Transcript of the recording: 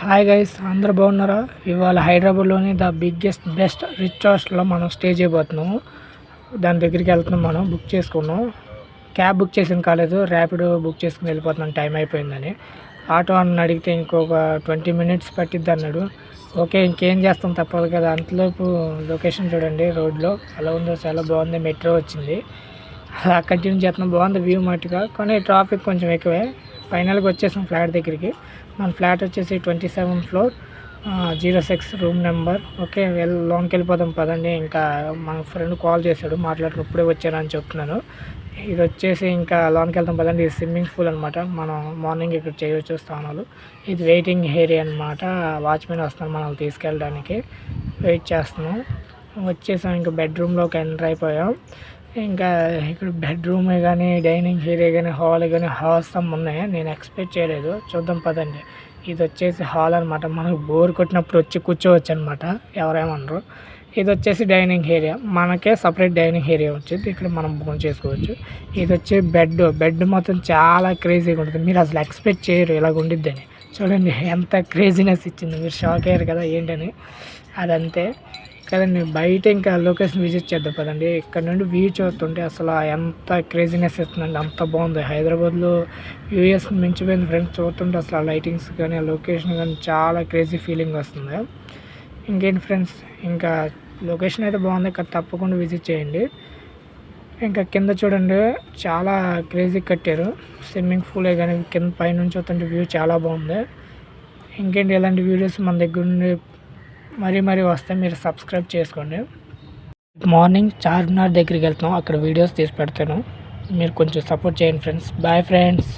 Hi guys, అందరూ బాగున్నారా? ఇవాళ హైదరాబాద్లోని ద బిగ్గెస్ట్ బెస్ట్ రిచ్ హాస్టల్లో మనం స్టే చేయబోతున్నాము. దాని దగ్గరికి వెళ్తున్నాం. మనం బుక్ చేసుకున్నాం. క్యాబ్ బుక్ చేసిన కాలేదు, ర్యాపిడో బుక్ చేసుకుని వెళ్ళిపోతున్నాం, టైం అయిపోయిందని. ఆటో అని అడిగితే ఇంకొక 20 మినిట్స్ పట్టిద్ది అన్నాడు. ఓకే, ఇంకేం చేస్తాం, తప్పదు కదా. అంతలోపు లొకేషన్ చూడండి, రోడ్లో ఎలా ఉందో, చాలా బాగుంది. మెట్రో వచ్చింది, అలా కంటిన్యూ చేస్తున్నాం. బాగుంది వ్యూ మట్టుగా, కానీ ట్రాఫిక్ కొంచెం ఎక్కువే. ఫైనల్గా వచ్చేసాం ఫ్లాట్ దగ్గరికి. మన ఫ్లాట్ వచ్చేసి 27th floor, 06 room number. Okay, లోన్కి వెళ్ళిపోదాం పదండి. ఇంకా మన ఫ్రెండ్ కాల్ చేశాడు, మాట్లాడుకుని ఇప్పుడే వచ్చానని చెప్తున్నాను. ఇది వచ్చేసి ఇంకా లోన్కి వెళ్తాం పదండి. ఇది స్విమ్మింగ్ పూల్ అనమాట. మనం మార్నింగ్ ఇక్కడ చేయవచ్చు స్నానాలు. ఇది వెయిటింగ్ ఏరియా అనమాట. వాచ్మెన్ వస్తున్నాం మనల్ని తీసుకెళ్ళడానికి. వెయిట్ చేస్తున్నాం. వచ్చేసాం, ఇంకా బెడ్రూమ్లోకి ఎంటర్ అయిపోయాం. ఇంకా ఇక్కడ బెడ్రూమే కానీ, డైనింగ్ ఏరియా కానీ, హాల్ కానీ హాసం ఉన్నాయి. నేను ఎక్స్పెక్ట్ చేయలేదు. చూద్దాం పదండి. ఇది వచ్చేసి హాల్ అనమాట. మనకు బోర్ కొట్టినప్పుడు వచ్చి కూర్చోవచ్చు అనమాట, ఎవరేమనరు. ఇది వచ్చేసి డైనింగ్ ఏరియా. మనకే సపరేట్ డైనింగ్ ఏరియా వచ్చింది, ఇక్కడ మనం భోజనం చేసుకోవచ్చు. ఇది వచ్చి బెడ్ మొత్తం చాలా క్రేజీగా ఉంటుంది. మీరు అసలు ఎక్స్పెక్ట్ చేయరు ఇలాగ ఉండిద్దని. చూడండి ఎంత క్రేజీనెస్ ఇచ్చింది, మీరు షాక్ అయ్యారు కదా ఏంటని. అదంతే కదండి. బయట ఇంకా లొకేషన్ విజిట్ చేద్దాం పదండి. ఇక్కడ నుండి వ్యూ చూస్తుంటే అసలు ఎంత క్రేజీనెస్ ఇస్తుందండి, అంత బాగుంది. హైదరాబాద్లో యూఎస్ మించిపోయింది ఫ్రెండ్స్. చూస్తుంటే అసలు ఆ లైటింగ్స్ కానీ, ఆ లొకేషన్ కానీ చాలా క్రేజీ ఫీలింగ్ వస్తుంది. ఇంకేంటి ఫ్రెండ్స్, ఇంకా లొకేషన్ అయితే బాగుంది, ఇక్కడ తప్పకుండా విజిట్ చేయండి. ఇంకా కింద చూడండి, చాలా క్రేజీ కట్టారు. స్విమ్మింగ్ పూలే కానీ కింద పైనుంచి చూస్తుంటే వ్యూ చాలా బాగుంది. ఇంకేంటి, ఇలాంటి వీడియోస్ మన దగ్గర నుండి మరీ వస్తే మీరు సబ్స్క్రైబ్ చేసుకోండి. మార్నింగ్ చార్మినార్ దగ్గరికి వెళ్తున్నాం, అక్కడ వీడియోస్ తీసి పెడతాను. మీరు కొంచెం సపోర్ట్ చేయండి ఫ్రెండ్స్. Bye friends.